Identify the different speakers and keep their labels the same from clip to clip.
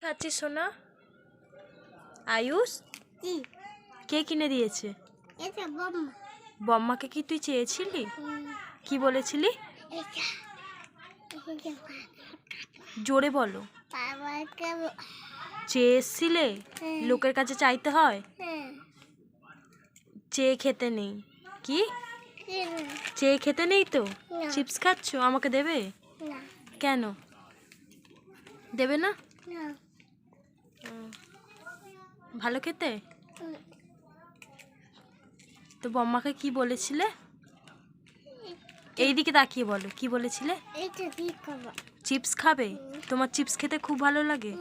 Speaker 1: খাচ্ছিস সোনা? আয়ুষ কে কিনে দিয়েছে? বম্মাকে কি তুই চেয়েছিলি? কি বলেছিলি? জোরে বলো। চেয়েছিলে? লোকের কাছে চাইতে হয়? চেয়ে খেতে নেই। কি চেয়ে খেতে নেই তো? চিপস খাচ্ছ, আমাকে দেবে? কেন দেবে না? ভালো খেতে? তো বম্মাকে কি বলেছিলে? এইদিকে তাকিয়ে বলো, কি বলেছিলে? চিপস খাবে? তোমার চিপস খেতে খুব ভালো লাগে?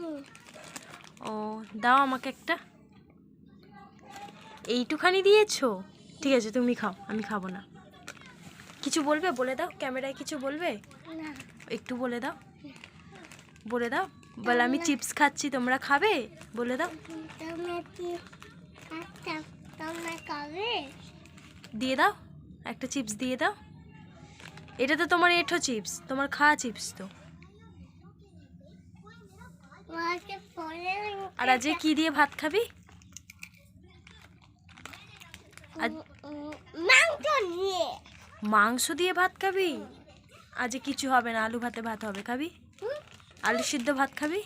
Speaker 1: ও, দাও আমাকে একটা। এইটুখানি দিয়েছো? ঠিক আছে, তুমি খাও, আমি খাবো না। কিছু বলবে? বলে দাও, ক্যামেরায় কিছু বলবে? একটু বলে দাও, বলে দাও। বলে আমি চিপস খাচ্ছি, তোমরা খাবে? বলে দাও। দিয়ে দাও, একটা চিপস দিয়ে দাও। এটা তো তোমার এঁঠো চিপস, তোমার খাওয়া চিপস তো। আর আজকে কি দিয়ে ভাত খাবি? মাংস দিয়ে ভাত খাবি? আজ কিছু হবে না, আলু ভাতে ভাত হবে। খাবি? আলু সিদ্ধ ভাত খাবি?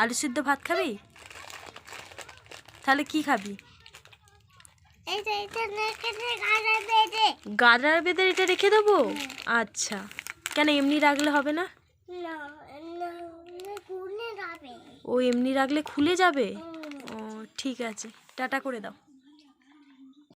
Speaker 1: আলু সিদ্ধ ভাত খাবি? তাহলে কি খাবি? গাদার বেঁধে এটা রেখে দেবো? আচ্ছা, কেন এমনি রাখলে হবে না? ও এমনি রাখলে খুলে যাবে? ও ঠিক আছে, টাটা করে দাও।